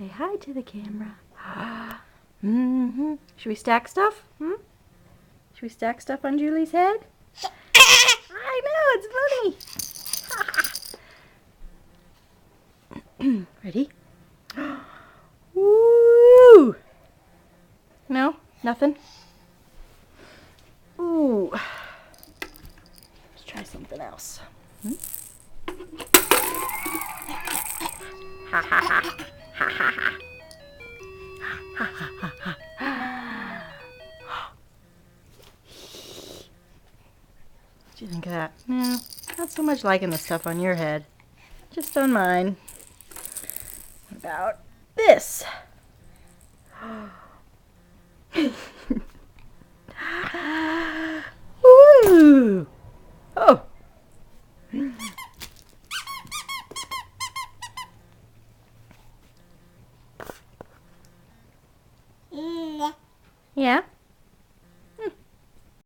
Say hi to the camera. Should we stack stuff? Should we stack stuff on Julie's head? I know, it's funny. Ready? Woo! No? Nothing? Ooh. Let's try something else. Ha ha ha. Ha ha ha. Ha ha ha ha. What do you think of that? No, not so much liking the stuff on your head. Just on mine. What about this? Woo! Oh. Yeah?